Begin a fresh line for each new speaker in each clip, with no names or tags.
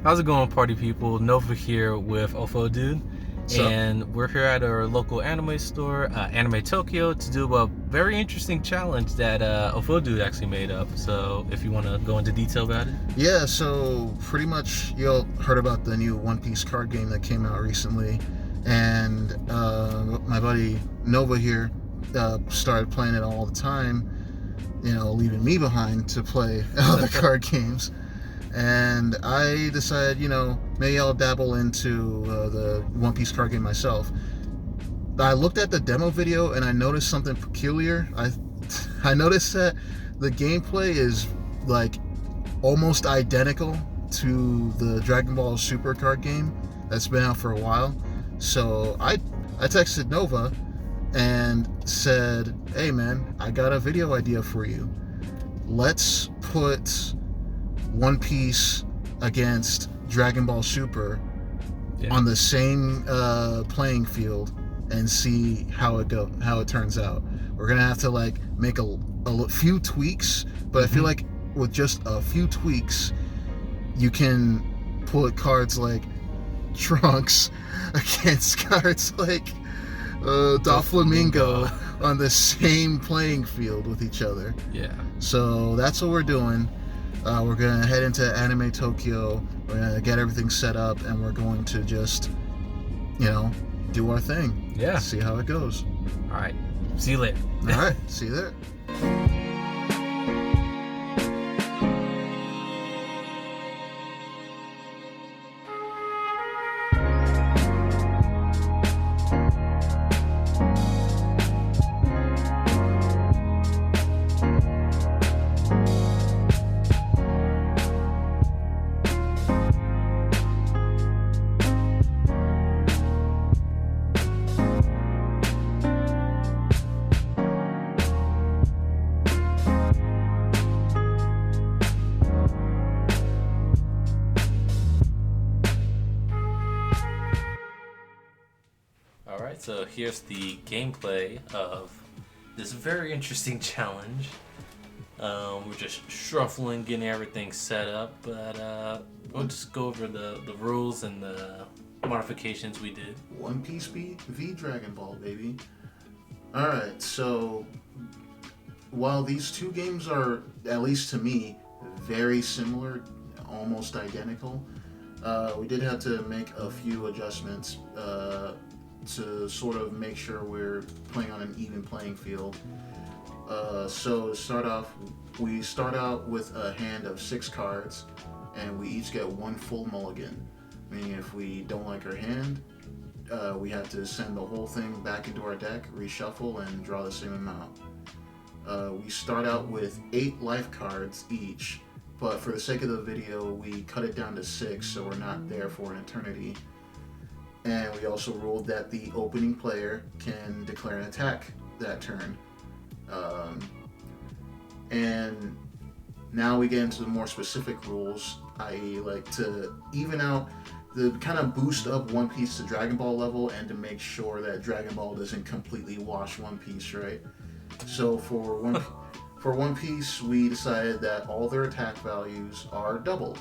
How's it going, party people? Nova here with OfoDude,
So,
and we're here at our local anime store, Anime Tokyo, to do a very interesting challenge that OfoDude actually made up. So, if you want to go into detail about it.
yeah, so pretty much you all heard about the new One Piece card game that came out recently, and my buddy Nova here started playing it all the time, leaving me behind to play other card games. And I decided, maybe I'll dabble into the One Piece card game myself. I looked at the demo video and I noticed something peculiar. I noticed that the gameplay is like almost identical to the Dragon Ball Super card game that's been out for a while. So I texted Nova and said, "Hey man, I got a video idea for you. Let's put One Piece against Dragon Ball Super on the same playing field and see how it turns out. We're gonna have to like make a few tweaks, but I feel like with just a few tweaks, you can put cards like Trunks against cards like Doflamingo on the same playing field with each other.
Yeah.
So that's what we're doing. We're gonna head into Anime Tokyo. We're gonna get everything set up, and we're going to just, do our thing.
Yeah.
See how it goes.
All right. See you later.
All right. See you there.
Alright, so here's the gameplay of this very interesting challenge. We're just shuffling, getting everything set up, but we'll just go over the rules and the modifications we did.
One Piece v Dragon Ball, baby. Alright, so while these two games are, at least to me, very similar, almost identical, we did have to make a few adjustments to sort of make sure we're playing on an even playing field. So to start off, we start out with a hand of 6 cards, and we each get 1 full mulligan. Meaning if we don't like our hand, we have to send the whole thing back into our deck, reshuffle, and draw the same amount. We start out with 8 life cards each, but for the sake of the video, we cut it down to 6, so we're not there for an eternity. And we also ruled that the opening player can declare an attack that turn. And now we get into the more specific rules, i.e. like to even out the kind of boost up One Piece to Dragon Ball level and to make sure that Dragon Ball doesn't completely wash One Piece, right? So for One Piece, we decided that all their attack values are doubled,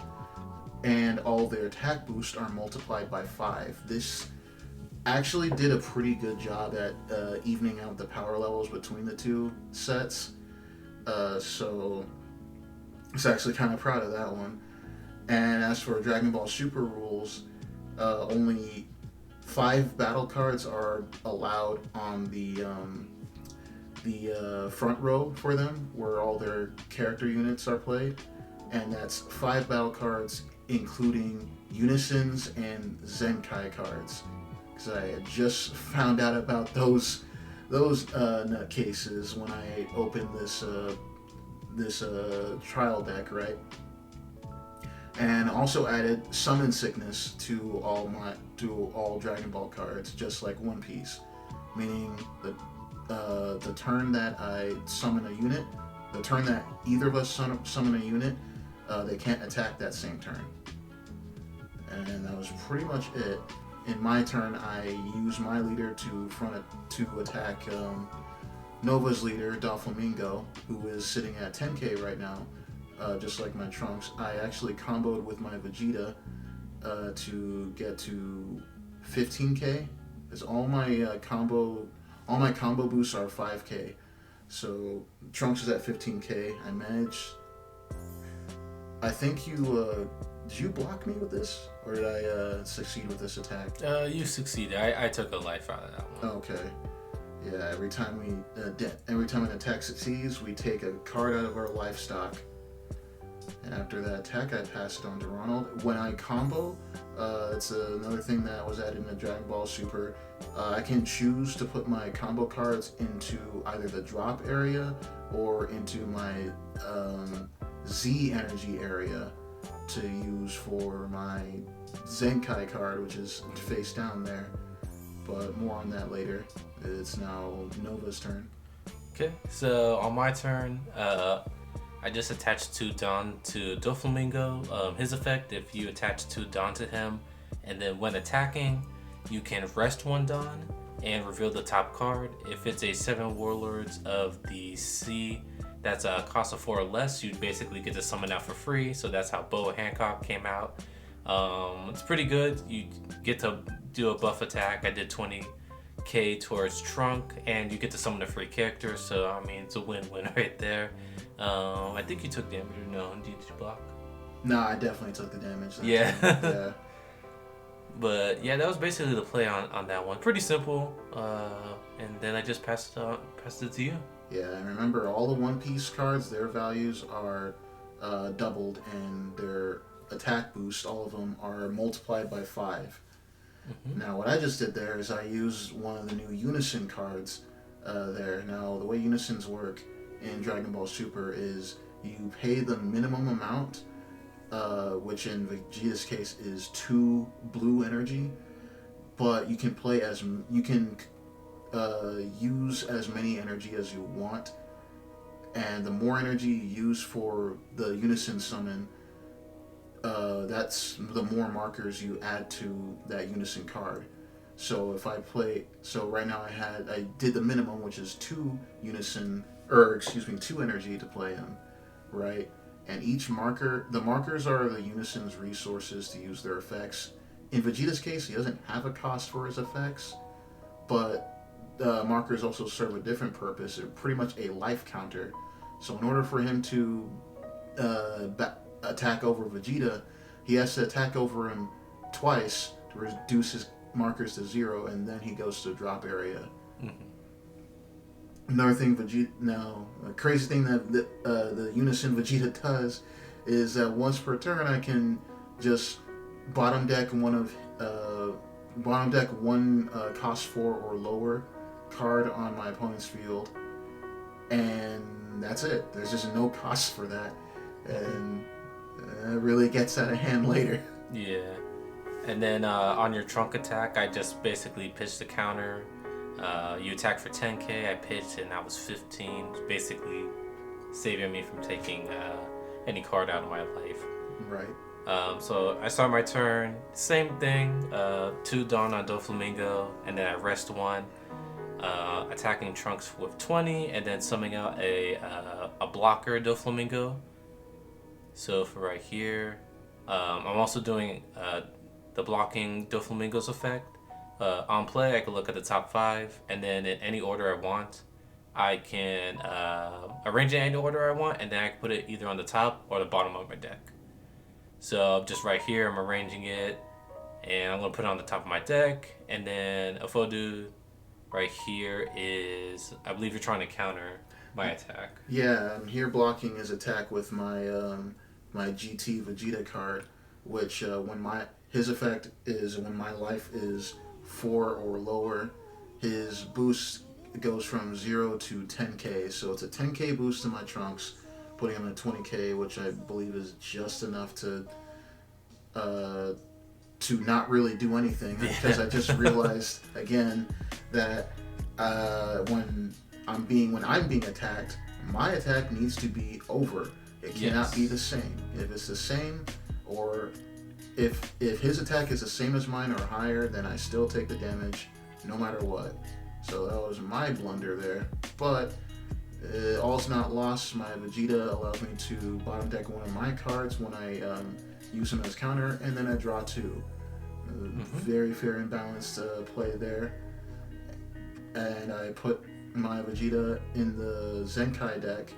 and all their attack boosts are multiplied by 5. This actually did a pretty good job at evening out the power levels between the two sets. So I was actually kind of proud of that one. And as for Dragon Ball Super rules, only 5 battle cards are allowed on the front row for them, where all their character units are played, and that's 5 battle cards, including Unisons and Zenkai cards. Because I had just found out about those nutcases when I opened this trial deck, right? And also added Summon Sickness to all Dragon Ball cards, just like One Piece, meaning the turn that I summon a unit, the turn that either of us summon a unit, they can't attack that same turn. And that was pretty much it. In my turn, I use my leader to attack Nova's leader, Doflamingo, who is sitting at 10k right now, just like my Trunks. I actually comboed with my Vegeta to get to 15k. Because all my combo boosts are 5k. So Trunks is at 15k. I managed. I think you did you block me with this, or did I succeed with this attack?
You succeeded. I took a life out of that one.
Okay. Yeah. Every time an attack succeeds, we take a card out of our life stock. And after that attack, I pass it on to Ronald. When I combo, it's another thing that was added in the Dragonball Super. I can choose to put my combo cards into either the drop area or into my Z energy area to use for my Zenkai card, which is face down there. But more on that later. It's now Nova's turn.
Okay, so on my turn, I just attached 2 Dawn to Doflamingo. His effect, if you attach 2 Dawn to him, and then when attacking, you can rest 1 Dawn and reveal the top card. If it's a 7 Warlords of the Sea, that's a cost of 4 or less, you basically get to summon out for free. So that's how Boa Hancock came out. It's pretty good. You get to do a buff attack. I did 20k towards Trunk, and you get to summon a free character. So I mean, it's a win-win right there. I think you took damage, or no? Did you block?
No, I definitely took the damage.
Yeah.
Yeah.
But yeah, that was basically the play on that one. Pretty simple. And then I just passed it to you.
Yeah, and remember, all the One Piece cards, their values are doubled, and their attack boost, all of them, are multiplied by 5. Mm-hmm. Now, what I just did there is I used one of the new Unison cards there. Now, the way Unisons work in Dragon Ball Super is you pay the minimum amount, which in Vegeta's case is 2 blue energy, but you can use as many energy as you want, and the more energy you use for the Unison summon, that's the more markers you add to that Unison card. So if I play, right now I did the minimum, which is 2 energy to play him, right? And each marker, the markers are the Unison's resources to use their effects. In Vegeta's case, he doesn't have a cost for his effects, but markers also serve a different purpose. They're pretty much a life counter. So in order for him to attack over Vegeta, he has to attack over him twice to reduce his markers to 0, and then he goes to drop area. Mm-hmm. Another thing a crazy thing that the Unison Vegeta does is that once per turn I can just bottom deck one cost 4 or lower card on my opponent's field, and that's it. There's just no cost for that, and it really gets out of hand later.
Yeah. And then on your Trunk attack, I just basically pitched the counter. You attack for 10k, I pitched, and that was 15, basically saving me from taking any card out of my life.
Right.
So I start my turn, same thing, 2 Dawn on Doflamingo, and then I rest 1, attacking Trunks with 20, and then summoning out a blocker Doflamingo. So for right here, I'm also doing the blocking Doflamingo's effect. On play, I can look at the top 5, and then in any order I want, I can arrange it in any order I want, and then I can put it either on the top or the bottom of my deck. So just right here, I'm arranging it, and I'm going to put it on the top of my deck, and then OfoDude right here is, I believe you're trying to counter my attack.
Yeah, I'm here blocking his attack with my my GT Vegeta card, which his effect is when my life is 4 or lower, his boost goes from 0 to 10k. So it's a 10k boost to my Trunks, putting him at 20k, which I believe is just enough to not really do anything. Because I just realized again that when I'm being attacked, my attack needs to be over. It cannot be the same. If it's the same, or if his attack is the same as mine or higher, then I still take the damage no matter what. So that was my blunder there. But all's not lost. My Vegeta allows me to bottom deck one of my cards when I use him as counter, and then I draw 2. Very fair and balanced play there. And I put my Vegeta in the Zenkai deck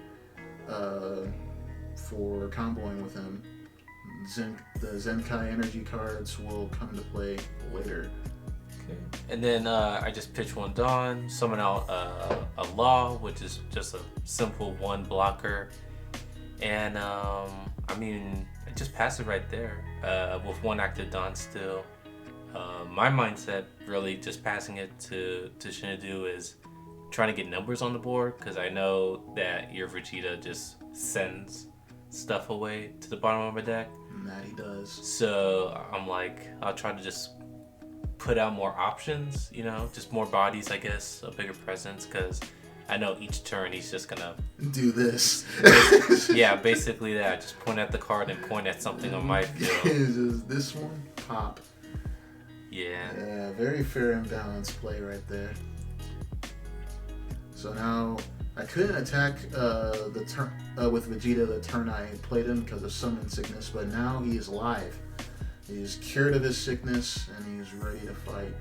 for comboing with him. The Zenkai energy cards will come to play later.
Okay. And then I just pitch 1 Dawn, summon out a Law, which is just a simple 1 blocker. And I just pass it right there with 1 active Dawn still. My mindset, really just passing it to Shinadu, is trying to get numbers on the board, because I know that your Vegeta just sends stuff away to the bottom of my deck.
That he does.
So I'm like, I'll try to just put out more options, just more bodies, I guess, a bigger presence, because I know each turn he's just gonna
do this.
Yeah, basically that. Just point at the card and point at something on my field.
This one, pop.
Yeah,
very fair and balanced play right there. So now I couldn't attack the turn with Vegeta the turn I played him because of summon sickness, but now he is live. He's cured of his sickness and he's ready to fight.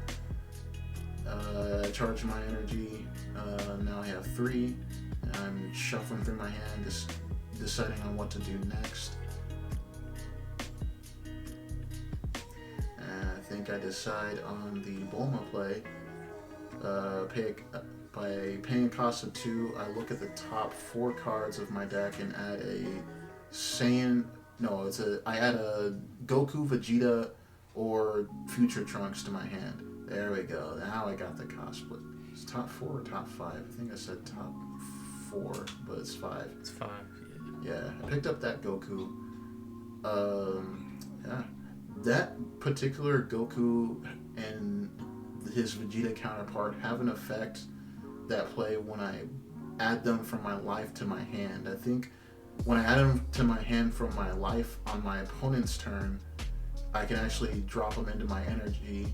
I charge my energy. Now I have 3. And I'm shuffling through my hand, just deciding on what to do next. I think I decide on the Bulma play. By paying a cost of 2, I look at the top 4 cards of my deck and add a Saiyan. No, I add a Goku, Vegeta, or Future Trunks to my hand. There we go. Now I got the cost split. It's top 4 or top 5? I think I said top 4, but it's 5.
It's 5.
Yeah, I picked up that Goku. Yeah. That particular Goku and his Vegeta counterpart have an effect that play when I add them from my life to my hand. I think when I add them to my hand from my life on my opponent's turn, I can actually drop them into my energy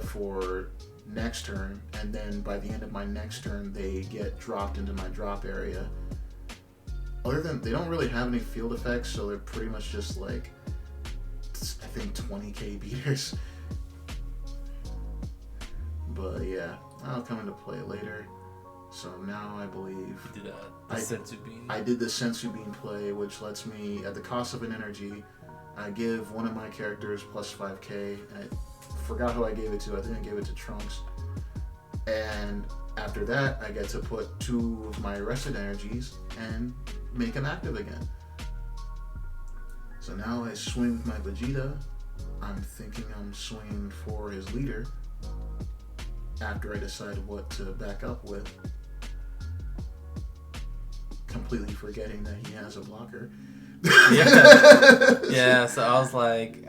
for next turn, and then by the end of my next turn, they get dropped into my drop area. Other than, they don't really have any field effects, so they're pretty much just like, I think 20k beaters. But yeah, I'll come into play later. So now I believe
You did the Senzu Bean.
I did the Sensu Bean play, which lets me, at the cost of an energy, I give one of my characters plus 5k. And I forgot who I gave it to. I think I gave it to Trunks. And after that, I get to put 2 of my rested energies and make them active again. So now I swing with my Vegeta. I'm thinking I'm swinging for his leader after I decide what to back up with. Completely forgetting that he has a blocker.
Yeah, so I was like,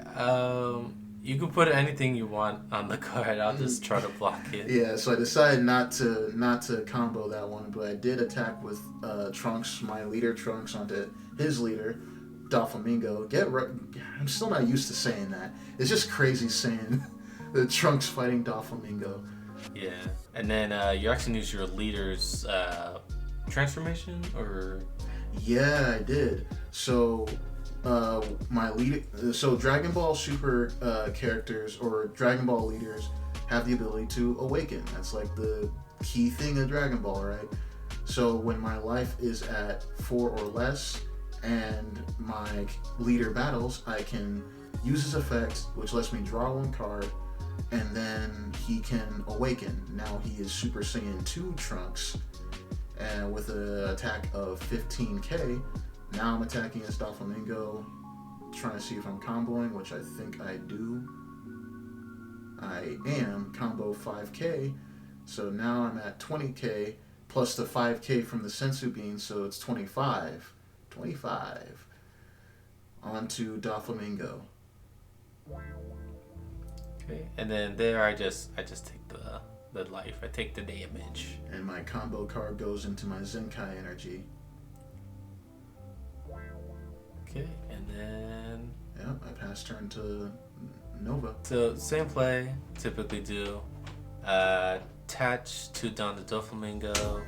you can put anything you want on the card. I'll just try to block it.
Yeah, so I decided not to combo that one, but I did attack with Trunks, my leader Trunks, onto his leader, Doflamingo. I'm still not used to saying that. It's just crazy saying the Trunks fighting Doflamingo.
Yeah, and then you actually use your leader's transformation, or?
Yeah, I did. So my leader, so Dragon Ball Super characters or Dragon Ball leaders have the ability to awaken. That's like the key thing of Dragon Ball, right? So when my life is at 4 or less and my leader battles, I can use his effect, which lets me draw 1 card, and then he can awaken. Now he is Super Saiyan 2 Trunks, and with an attack of 15k. Now I'm attacking as Doflamingo, trying to see if I'm comboing, which I think I do. I am, combo 5k, so now I'm at 20k, plus the 5k from the Sensu Bean, so it's 25. 25. On to Doflamingo.
Okay, and then there I just take the life. I take the damage.
And my combo card goes into my Zenkai energy.
Okay, and then...
Yep, I pass turn to Nova.
So, same play, typically do. Attach 2 down to Doflamingo,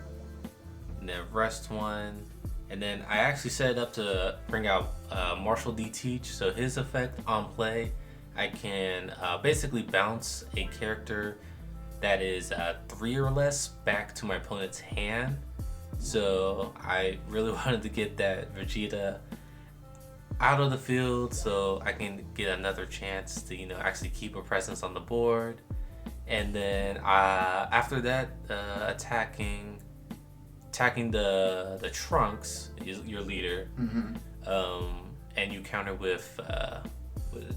and then rest 1, And then I actually set it up to bring out Marshall D. Teach. So his effect on play, I can basically bounce a character that is 3 or less back to my opponent's hand. So I really wanted to get that Vegeta out of the field so I can get another chance to, actually keep a presence on the board. And then after that, attacking the Trunks, your leader, and you counter with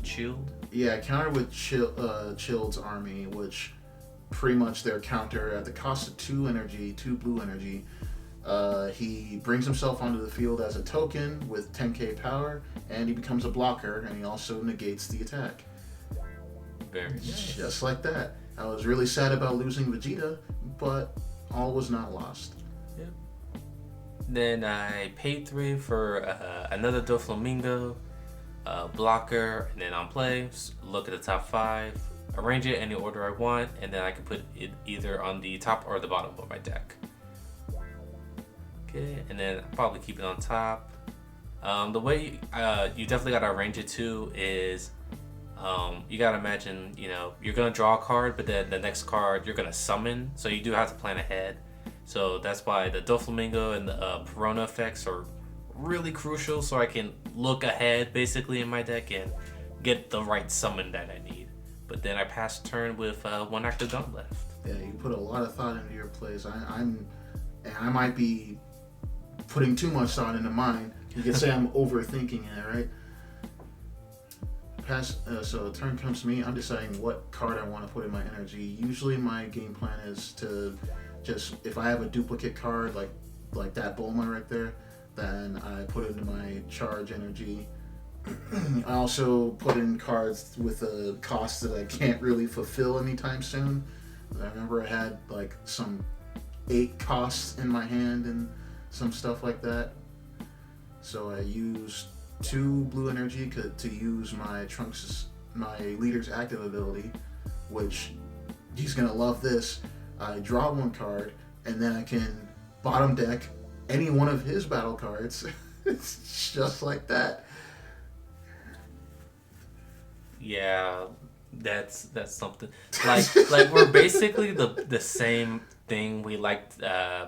Chilled.
Yeah, counter with Chilled's army, which pretty much their counter at the cost of 2 blue energy. He brings himself onto the field as a token with 10k power, and he becomes a blocker, and he also negates the attack.
Very nice.
Just like that. I was really sad about losing Vegeta, but all was not lost.
Yep. Then I paid 3 for another Doflamingo, blocker, and then on play, look at the top 5, arrange it any order I want, and then I can put it either on the top or the bottom of my deck. Okay, and then I'll probably keep it on top. The way you definitely gotta arrange it too is you gotta imagine, you're gonna draw a card, but then the next card you're gonna summon, so you do have to plan ahead. So that's why the Doflamingo and the Perona effects are really crucial, so I can look ahead basically in my deck and get the right summon that I need. But then I pass turn with 1 active gaunt left.
Yeah, you put a lot of thought into your plays. I might be putting too much thought into mine. You could say I'm overthinking it, right? So turn comes to me. I'm deciding what card I want to put in my energy. Usually my game plan is to just, if I have a duplicate card like that Bulma right there, then I put it into my charge energy. I also put in cards with a cost that I can't really fulfill anytime soon. I remember I had like some 8 costs in my hand and some stuff like that. So I used 2 blue energy to use my leader's active ability, which he's gonna love this. I draw 1 card, and then I can bottom deck any one of his battle cards. It's just like that.
Yeah, that's something. Like we're basically the same thing. We like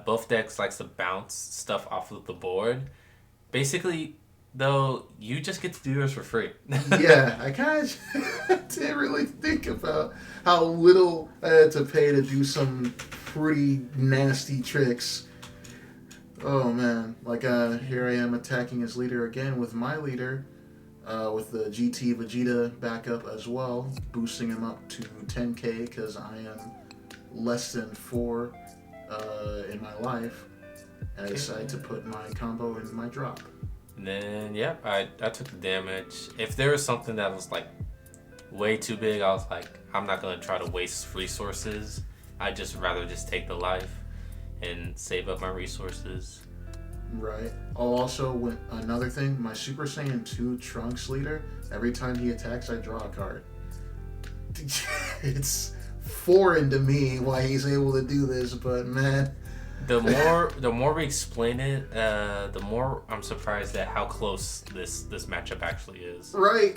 both decks likes to bounce stuff off of the board. Basically, though, you just get to do yours for free.
Yeah, I kind of didn't really think about how little I had to pay to do some pretty nasty tricks. Oh man, like here I am attacking his leader again with my leader, with the GT Vegeta backup as well, boosting him up to 10k because I am less than 4 in my life. And I decided to put my combo in my drop.
And then, I took the damage. If there was something that was like way too big, I was like, I'm not gonna try to waste resources. I'd just rather just take the life and save up my resources.
Right. Also, another thing, my Super Saiyan 2 Trunks leader, every time he attacks, I draw a card. It's foreign to me why he's able to do this, but man.
The more we explain it, the more I'm surprised at how close this matchup actually is.
Right.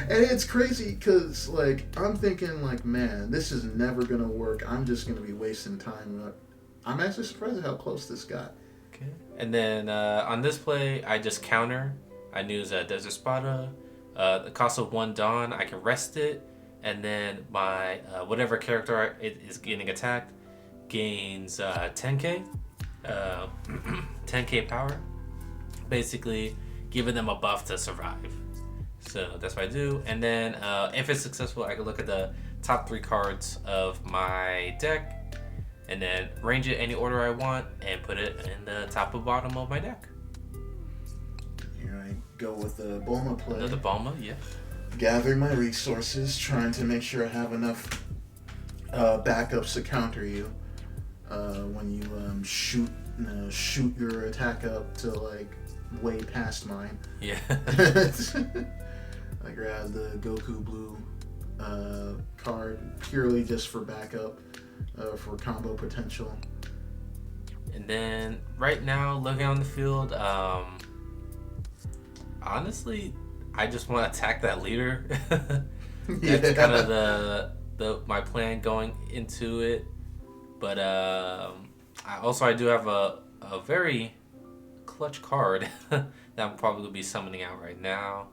And it's crazy because I'm thinking man, this is never gonna work. I'm just gonna be wasting time. I'm actually surprised at how close this got.
Okay. And then on this play, I just counter. I use a Desert Spada. The cost of 1 Dawn, I can rest it, and then my whatever character is getting attacked gains 10k 10k power, basically giving them a buff to survive. So that's what I do. And then if it's successful, I can look at the top 3 cards of my deck and then range it any order I want and put it in the top or bottom of my deck.
Here I go with the Bulma play.
Another Bulma, yeah.
Gathering my resources, trying to make sure I have enough backups to counter you. When you shoot your attack up to way past mine.
Yeah.
I grabbed the Goku Blue card purely just for backup, for combo potential.
And then right now, looking on the field, honestly, I just want to attack that leader. That's kind of the my plan going into it. But I do have a very clutch card that I'm probably gonna be summoning out right now.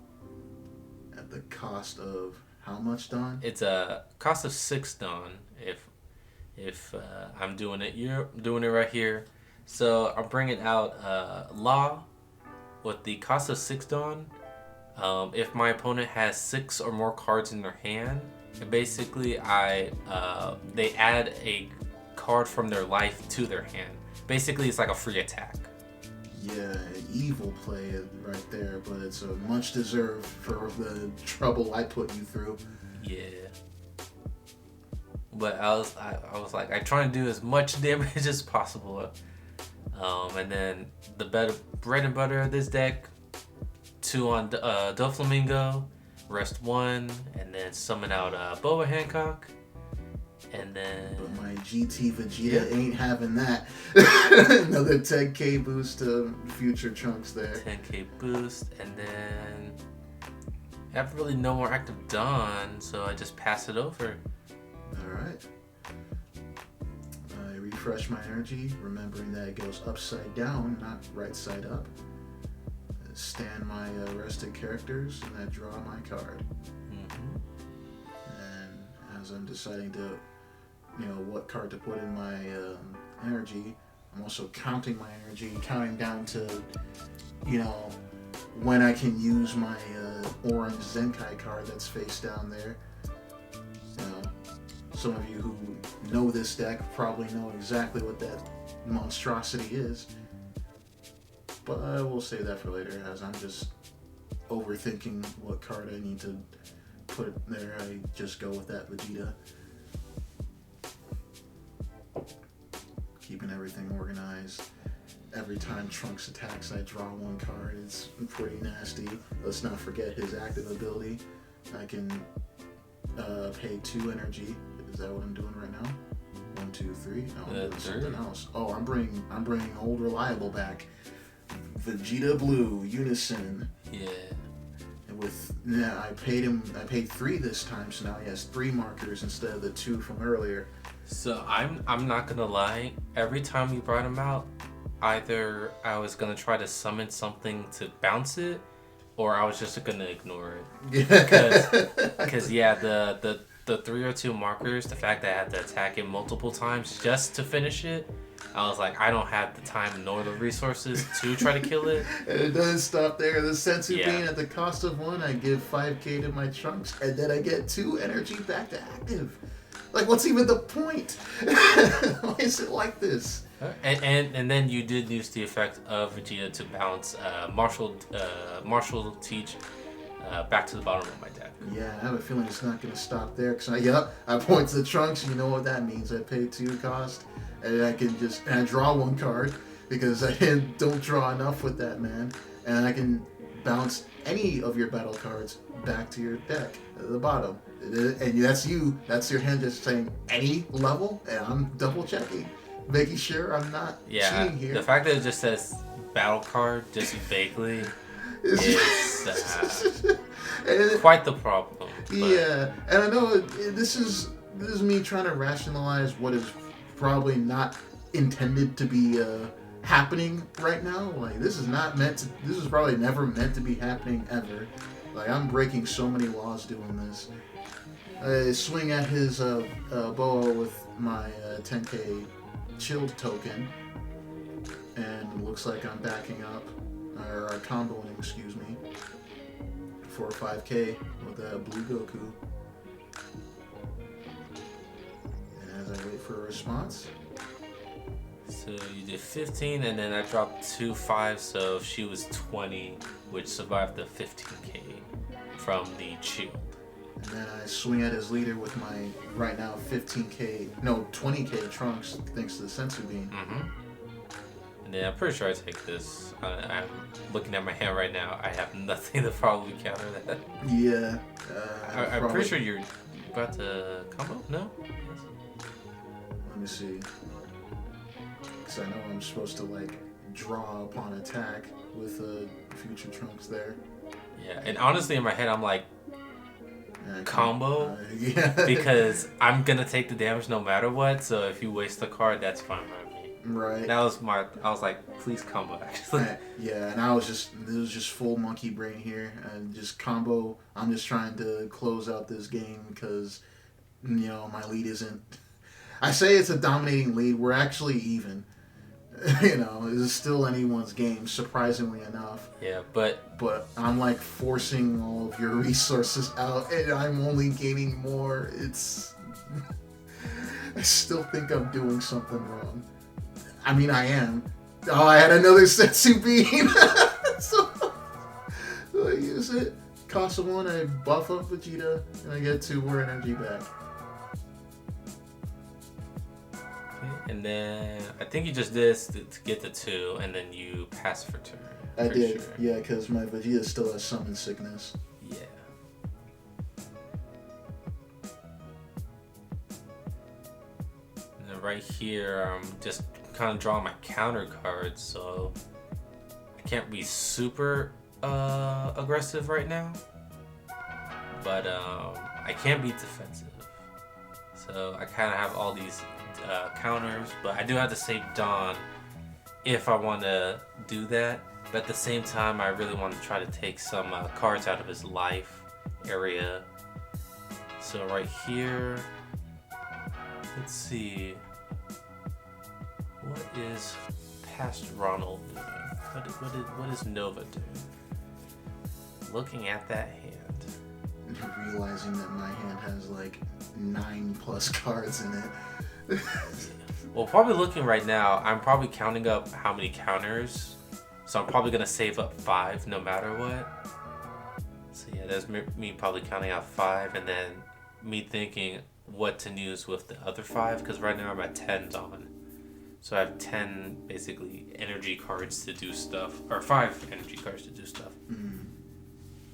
At the cost of how much, Don?
It's a cost of 6 Don if I'm doing it. You're doing it right here. So I'm bringing out Law with the cost of 6 Don. If my opponent has 6 or more cards in their hand, basically they add a card from their life to their hand. Basically, it's like a free attack.
Yeah, an evil play right there, but it's a much deserved for the trouble I put you through.
Yeah. But I was like, I try to do as much damage as possible. And then the bread and butter of this deck, 2 on Doflamingo, rest 1, and then summon out Boa Hancock. And then...
But my GT Vegeta ain't having that. Another 10k boost to future chunks there.
10k boost, and then... I have really no more active Dawn, so I just pass it over.
Alright. I refresh my energy, remembering that it goes upside down, not right side up. Stand my rested characters, and I draw my card.
Mm-hmm.
And as I'm deciding to, what card to put in my energy, I'm also counting my energy, counting down to, when I can use my orange Zenkai card that's face down there. Some of you who know this deck probably know exactly what that monstrosity is. But I will save that for later, as I'm just overthinking what card I need to put there. I just go with that Vegeta. Keeping everything organized. Every time Trunks attacks, I draw 1 card. It's pretty nasty. Let's not forget his active ability. I can pay 2 energy. Is that what I'm doing right now? 1, 2, 3. No, I'm doing something else. Oh, I'm bringing old reliable back. Vegeta Blue Unison.
Yeah.
And I paid 3 this time, so now he has 3 markers instead of the 2 from earlier.
So I'm not gonna lie. Every time you brought him out, either I was gonna try to summon something to bounce it, or I was just gonna ignore it. Because the 3 or 2 markers, the fact that I had to attack it multiple times just to finish it, I was like, I don't have the time nor the resources to try to kill it.
And it doesn't stop there. The Sensu Bean, at the cost of 1, I give 5k to my Trunks, and then I get 2 energy back to active. Like, what's even the point? Why is it like this?
And then you did use the effect of Vegeta to bounce Martial Teach back to the bottom of my deck.
Yeah, I have a feeling it's not going to stop there. Because I point to the Trunks, you know what that means. I pay 2 cost, and I draw 1 card, because I don't draw enough with that, man. And I can bounce any of your battle cards back to your deck at the bottom. And that's your hand just saying any level, and I'm double checking, making sure I'm not cheating here.
The fact that it just says battle card just vaguely is quite the problem. But.
Yeah, and I know this is me trying to rationalize what is probably not intended to be happening right now. Like, this is probably never meant to be happening ever. Like, I'm breaking so many laws doing this. I swing at his Boa with my 10k chilled token, and it looks like I'm backing up, or comboing, excuse me, for 5k with a blue Goku. And as I wait for a response...
So you did 15, and then I dropped 2 5, so she was 20, which survived the 15k from the shield.
And then I swing at his leader with my, right now, 20k Trunks, thanks to the Sensu Bean.
Mm-hmm. And then I'm pretty sure I take this. I'm looking at my hand right now. I have nothing to probably counter that.
Yeah.
I'm pretty sure you're about to combo? No?
Let me see. because I know I'm supposed to like draw upon attack with future Trunks there.
Yeah, and honestly, in my head, I'm like, combo,
yeah,
because I'm gonna take the damage no matter what. So if you waste the card, that's fine by me.
Right.
That was I was like, please combo. Actually.
Yeah, and this was just full monkey brain here, and just combo. I'm just trying to close out this game because, my lead isn't. I say it's a dominating lead. We're actually even. It's still anyone's game, surprisingly enough.
Yeah, but
I'm like forcing all of your resources out, and I'm only gaining more. I still think I'm doing something wrong. I mean, I am. Oh, I had another Setsu Bean. So I use it. Cost of 1, I buff up Vegeta, and I get 2 more energy back.
And then I think you just did this to get the 2, and then you pass for turn.
I did, sure. Yeah, because my Vegeta still has summon sickness.
Yeah. And then right here, I'm just kind of drawing my counter cards, so I can't be super aggressive right now, but I can be defensive. So I kind of have all these counters, but I do have to save Dawn if I want to do that. But at the same time, I really want to try to take some cards out of his life area. So right here, let's see, what is past Ronald doing? What is Nova doing? Looking at that hand,
realizing that my hand has like 9+ cards in it.
Well, probably looking right now, I'm probably counting up how many counters, so I'm probably gonna save up 5 no matter what. So yeah, that's me probably counting out 5, and then me thinking what to use with the other 5, because right now I'm at 10 Dawn. So I have 10 basically energy cards to do stuff, or 5 energy cards to do stuff.
Mm.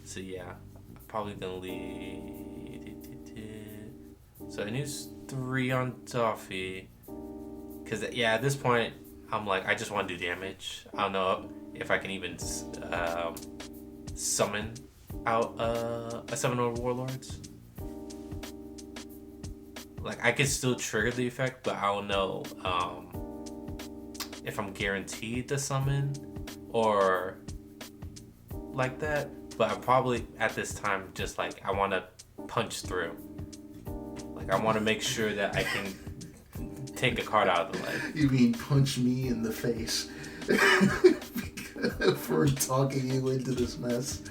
So yeah, I'm probably gonna lead. So I use 3 on Toffee, because yeah, at this point I'm like, I just want to do damage. I don't know if I can even summon out a 7 Warlords. Like, I could still trigger the effect, but I don't know if I'm guaranteed to summon or like that. But I'm probably at this time just like, I want to punch through. Like, I want to make sure that I can take a card out of the way.
You mean punch me in the face for talking you into this mess?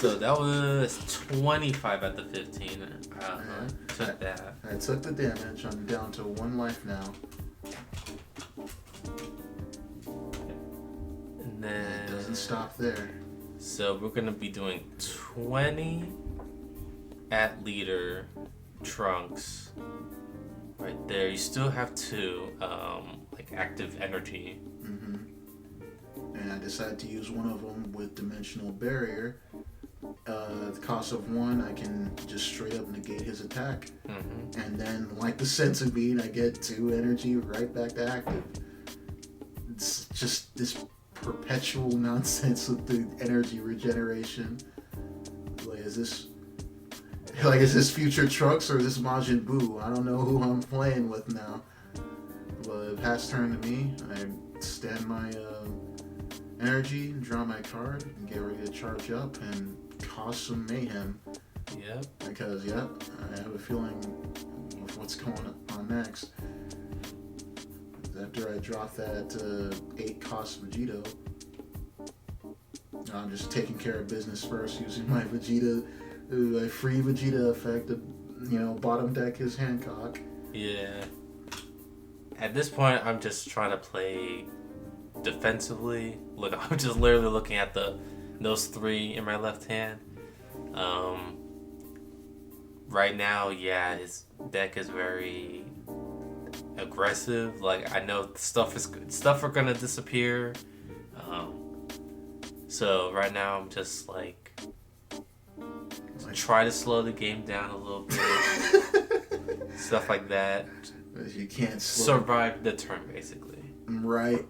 So that was 25 at the 15. Took that.
I took the damage. I'm down to 1 life now.
And then
it doesn't stop there.
So we're gonna be doing 20 at leader Trunks. Right there. You still have 2 like active energy.
Mm-hmm. And I decided to use one of them with Dimensional Barrier. The cost of 1, I can just straight up negate his attack.
Mm-hmm.
And then, like the Senzu Bean, I get 2 energy right back to active. It's just this perpetual nonsense with the energy regeneration. Like, is this future Trunks or is this Majin Buu? I don't know who I'm playing with now. But pass turn to me. I stand my energy, draw my card, and get ready to charge up and cause some mayhem.
Yep.
Because, I have a feeling of what's going on next. After I drop that 8 cost Vegito, I'm just taking care of business first using my Vegeta, my free Vegeta effect to, bottom deck his Hancock.
Yeah. At this point, I'm just trying to play defensively. Look, I'm just literally looking at those 3 in my left hand. Right now, his deck is very aggressive. Like, I know stuff are gonna disappear. So right now I'm just like try to slow the game down a little bit. Stuff like that.
You can't
survive the turn basically.
Right.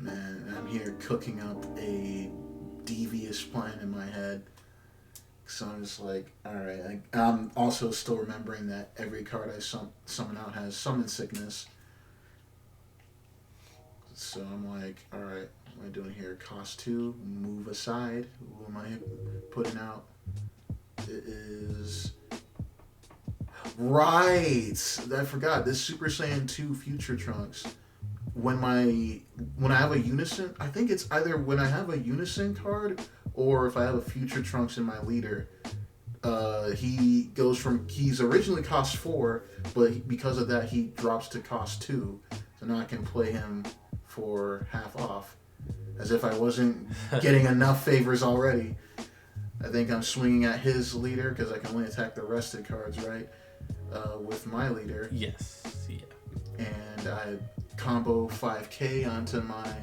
Man, I'm here cooking up a devious plan in my head. So I'm just like, alright. I'm also still remembering that every card I summon out has summon sickness. So I'm like, alright, what am I doing here? Cost 2, move aside. Who am I putting out? It is... Right! I forgot. This Super Saiyan 2 Future Trunks. When I have a Unison, I think it's either when I have a Unison card or if I have a Future Trunks in my leader, he's originally cost 4, but because of that he drops to cost 2. So now I can play him for half off. As if I wasn't getting enough favors already. I think I'm swinging at his leader because I can only attack the rested cards, right? With my leader.
Yes. Yeah.
And I combo 5k onto my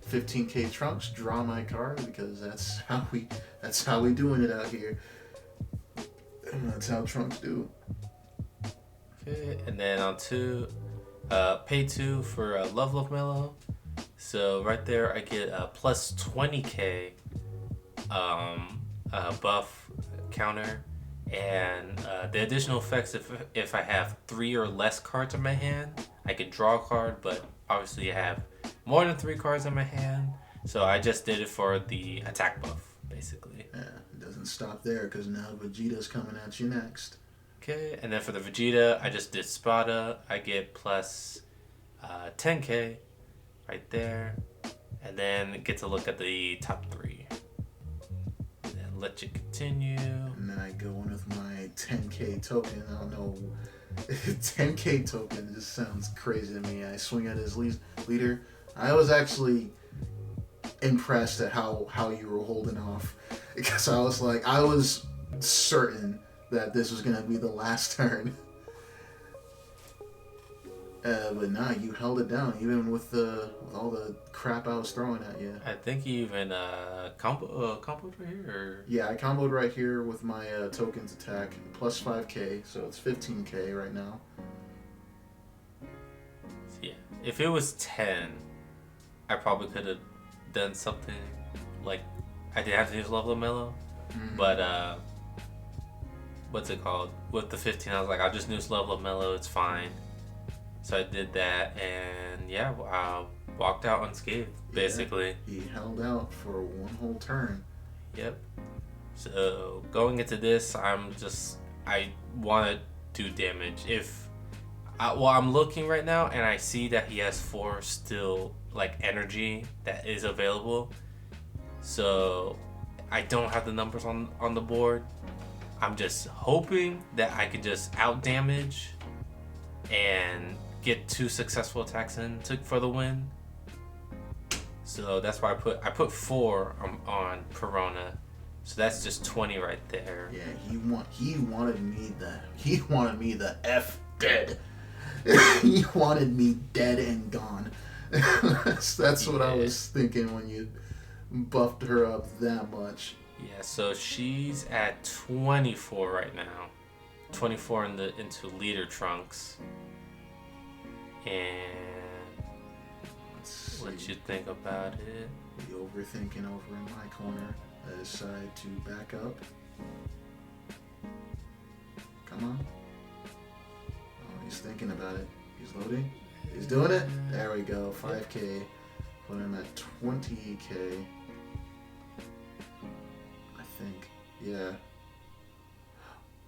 15k Trunks, draw my card because that's how we doing it out here. And that's how Trunks do.
Okay, and then on to pay 2 for Love Mellow. So right there I get a plus 20k buff counter, and the additional effects, if I have 3 or less cards in my hand, I can draw a card, but obviously I have more than 3 cards in my hand, so I just did it for the attack buff, basically.
Yeah, it doesn't stop there because now Vegeta's coming at you next.
Okay, and then for the Vegeta, I just did Spada. I get plus 10k right there, and then get to look at the top 3. And then let you continue.
And then I go in with my 10k token. I don't know. 10k token just sounds crazy to me. I swing at his leader. I was actually impressed at how you were holding off, because I was certain that this was going to be the last turn. But nah, you held it down even with all the crap I was throwing at you.
I think you even comboed right here? Or?
Yeah, I comboed right here with my tokens attack, plus 5k, so it's 15k right now.
Yeah, if it was 10, I probably could have done something like, I didn't have to use Level Mellow, but what's it called? With the 15, I was like, I'll just use Level Mellow, it's fine. So I did that, and yeah, I walked out unscathed, basically.
Yeah, he held out for one whole turn.
Yep. So going into this, I want to do damage. I'm looking right now, and I see that he has 4 still, like, energy that is available. So I don't have the numbers on the board. I'm just hoping that I could just out damage and get 2 successful attacks in for the win. So that's why I put 4 on Perona. So that's just 20 right there.
Yeah, he wanted me the F dead. He wanted me dead and gone. that's what I was thinking when you buffed her up that much.
Yeah, so she's at 24 right now. 24 into leader Trunks. And what you think about it?
The overthinking over in my corner. I decide to back up. Come on. Oh, he's thinking about it. He's loading. He's doing it. There we go. 5k. Put him at 20k. I think. Yeah.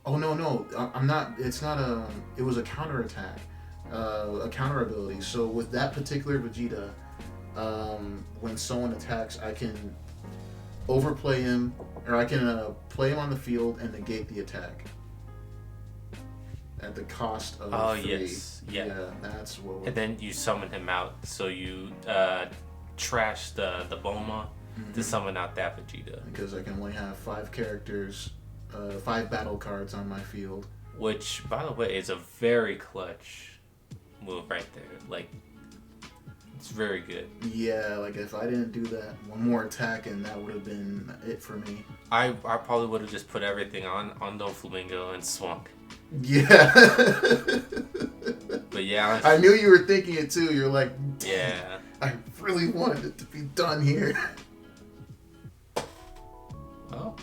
Oh no. I'm not. It's not a. It was a counter attack. A counter ability. So with that particular Vegeta, when someone attacks, I can overplay him, or I can play him on the field and negate the attack at the cost of 3.
Yes. Yeah,
that's what.
And then you summon him out. So you trash the Bulma to summon out that Vegeta.
Because I can only have 5 characters, 5 battle cards on my field.
Which, by the way, is a very clutch move right there. Like, it's very good.
Yeah, like if I didn't do that one more attack, and that would have been it for me.
I probably would have just put everything on Doflamingo and swung.
Yeah.
But yeah,
I knew you were thinking it too. You're like,
Yeah.
I really wanted it to be done here.
Oh.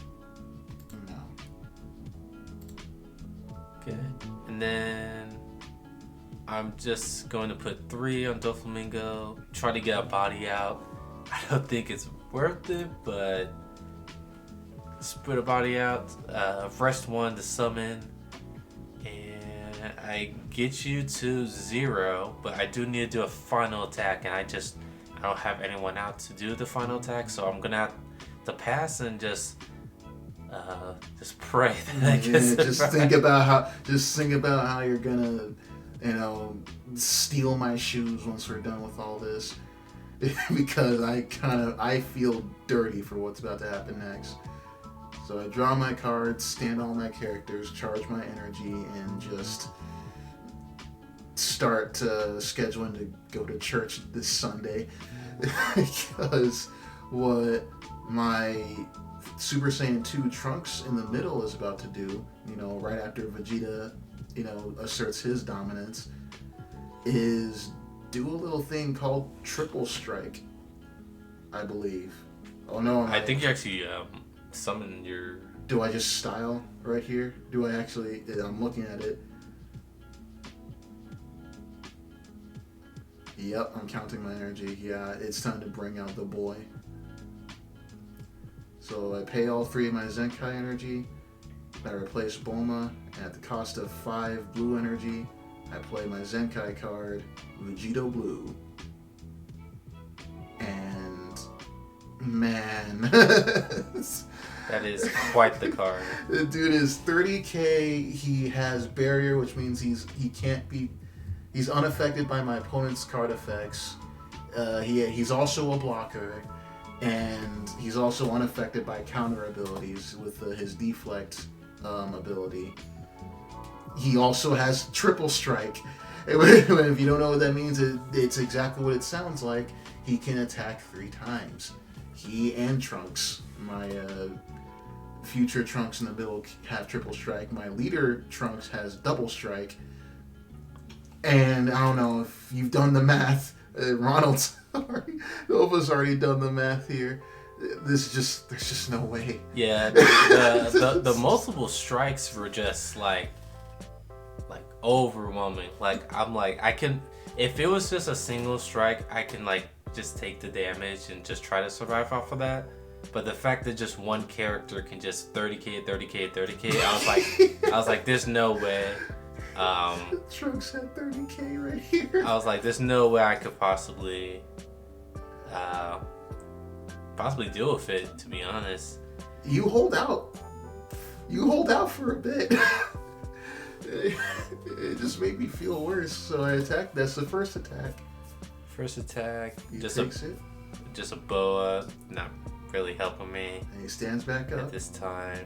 No.
Okay. And then I'm just going to put 3 on Doflamingo. Try to get a body out. I don't think it's worth it, but just put a body out. Rest 1 to summon. And I get you to 0, but I do need to do a final attack, and I don't have anyone out to do the final attack, so I'm gonna have to pass and just pray that I get
just think about how you're gonna, steal my shoes once we're done with all this, because I feel dirty for what's about to happen next. So I draw my cards, stand all my characters, charge my energy, and just start scheduling to go to church this Sunday. Because what my Super Saiyan 2 Trunks in the middle is about to do, right after Vegeta, asserts his dominance, is do a little thing called Triple Strike, I believe. Oh no,
I think you actually summon your...
Do I just style right here? Do I actually... I'm looking at it. Yep, I'm counting my energy. Yeah, it's time to bring out the boy. So I pay all 3 of my Zenkai energy. I replace Bulma. And at the cost of 5 blue energy, I play my Zenkai card, Vegito Blue. And... man...
That is quite the card.
The dude is 30k. He has barrier, which means he's unaffected by my opponent's card effects. He's also a blocker, and he's also unaffected by counter abilities with his deflect ability. He also has triple strike. If you don't know what that means, it's exactly what it sounds like. He can attack 3 times. He and Trunks, my future Trunks in the middle, have triple strike. My leader Trunks has double strike. And I don't know if you've done the math. Nova's already done the math here. There's just no way.
Yeah, the multiple strikes were just like overwhelming. If it was just a single strike, I can just take the damage and just try to survive off of that. But the fact that just one character can just 30k, I was like, there's no way.
Trunks had 30k right here.
I was like, there's no way I could possibly deal with it, to be honest.
You hold out for a bit. It just made me feel worse, so I attacked. That's the first attack.
Just a boa, not really helping me.
And he stands back up
at this time.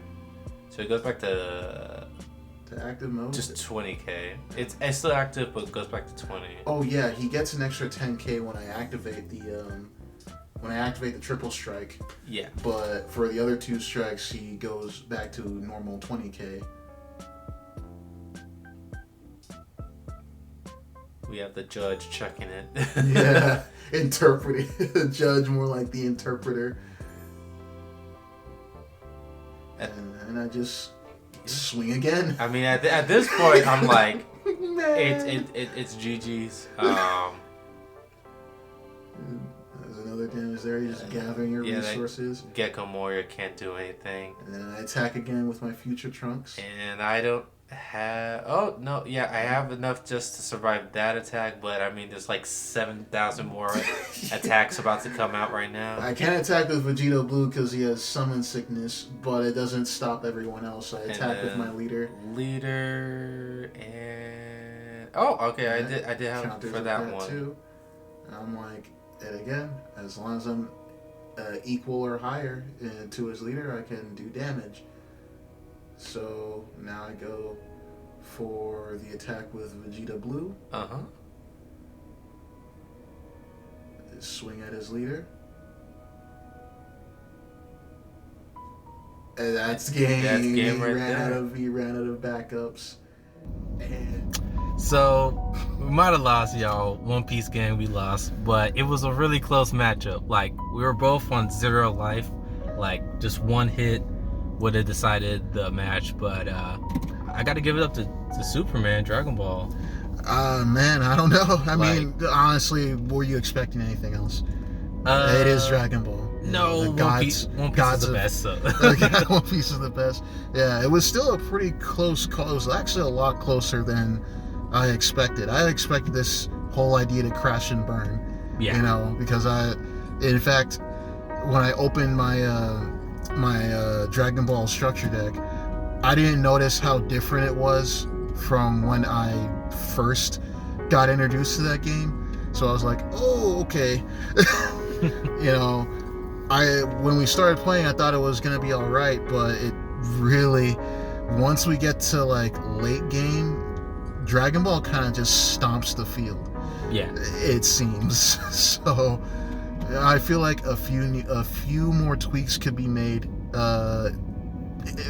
So it goes back to
active mode.
Just 20k. It's still active, but it goes back to 20.
Oh yeah, he gets an extra 10k when I activate the triple strike.
Yeah.
But for the other 2 strikes, he goes back to normal 20k.
We have the judge checking it.
Yeah, interpreting. The judge, more like the interpreter. And I just swing again.
I mean, at this point, I'm like, it's GG's.
There's another damage there. You're just gathering your resources.
Gecko Warrior can't do anything.
And then I attack again with my future Trunks.
And I don't have... Oh, no. Yeah, I have enough just to survive that attack. But, I mean, there's 7,000 more attacks about to come out right now.
I can't attack with Vegito Blue because he has summon sickness. But it doesn't stop everyone else. So I attack with my leader.
And... Oh, okay. I did have for that one.
Too. And I'm like... And again, as long as I'm equal or higher to his leader, I can do damage. So now I go for the attack with Vegeta Blue. Swing at his leader. And that's game.
That's game right there.
He ran out of backups. And
So we might have lost, y'all. One Piece game we lost, but it was a really close matchup. Like, we were both on 0 life. Like, just one hit would have decided the match. But I got to give it up to Superman, Dragon Ball.
Man, I don't know. I mean, honestly, were you expecting anything else? It is Dragon Ball.
No, One Piece is the best. So.
One Piece is the best. Yeah, it was still a pretty close call. It was actually a lot closer than I expected. I expected this whole idea to crash and burn.
Yeah.
You know, because in fact, when I opened my Dragon Ball structure deck, I didn't notice how different it was from when I first got introduced to that game. So I was like, oh, okay. You know, when we started playing, I thought it was gonna be all right, but it really, once we get to like late game, Dragon Ball kind of just stomps the field.
Yeah,
it seems. So I feel like a few more tweaks could be made.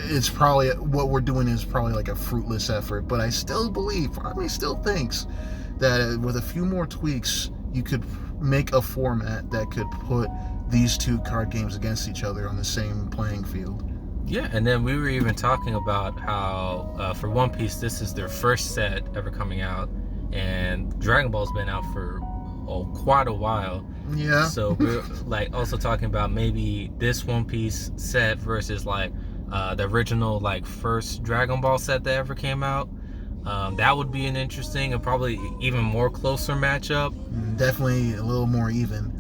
It's probably, what we're doing is probably like a fruitless effort, but I still believe, part of me still thinks that with a few more tweaks, you could make a format that could put these two card games against each other on the same playing field.
Yeah, and then we were even talking about how for One Piece, this is their first set ever coming out, and Dragon Ball's been out for quite a while.
Yeah.
So we're like also talking about maybe this One Piece set versus like the original like first Dragon Ball set that ever came out. That would be an interesting and probably even more closer matchup.
Definitely a little more even,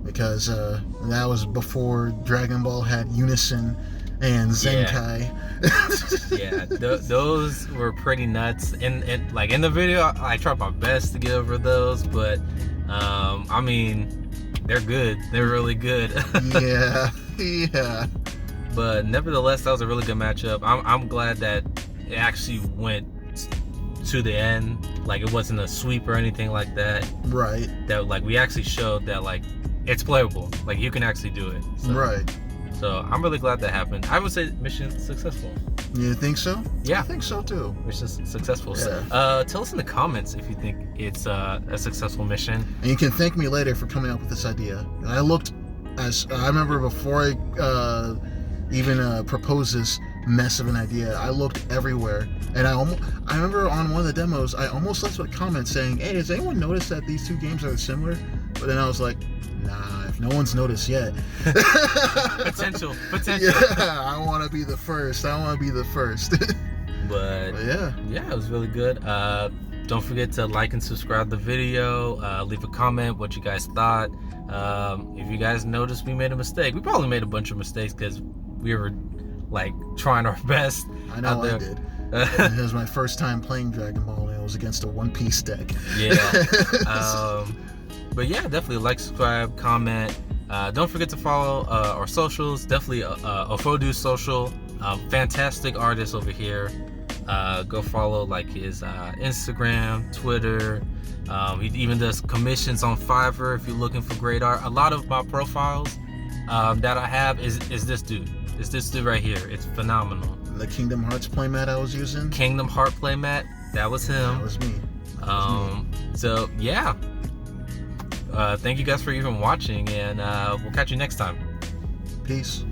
because that was before Dragon Ball had Unison and Zenkai.
Yeah, those were pretty nuts. And like in the video, I tried my best to get over those, but I mean, they're good. They're really good.
Yeah.
But nevertheless, that was a really good matchup. I'm glad that it actually went to the end. Like, it wasn't a sweep or anything like that.
Right.
That like we actually showed that like it's playable. Like, you can actually do it. So,
right.
So I'm really glad that happened. I would say mission successful.
You think so?
Yeah,
I think so too.
Mission successful.
Yeah.
Tell us in the comments if you think it's a successful mission.
And you can thank me later for coming up with this idea. I remember before I even proposed this mess of an idea, I looked everywhere, and I remember on one of the demos, I almost left a comment saying, "Hey, does anyone notice that these two games are similar?" But then I was like, nah, if no one's noticed yet.
Potential.
Yeah, I want to be the first.
But
yeah,
it was really good. Don't forget to like and subscribe the video. Leave a comment what you guys thought. If you guys noticed we made a mistake, we probably made a bunch of mistakes because we were like trying our best.
I know I did. It was my first time playing Dragon Ball, and it was against a One Piece deck.
Yeah. But yeah, definitely like, subscribe, comment. Don't forget to follow our socials. Definitely OfoDude social. Fantastic artist over here. Go follow like his Instagram, Twitter. He even does commissions on Fiverr if you're looking for great art. A lot of my profiles that I have is this dude. It's this dude right here. It's phenomenal.
The Kingdom Hearts playmat I was using.
Kingdom Heart playmat. That was him.
That was me.
So yeah. Thank you guys for even watching, and we'll catch you next time.
Peace.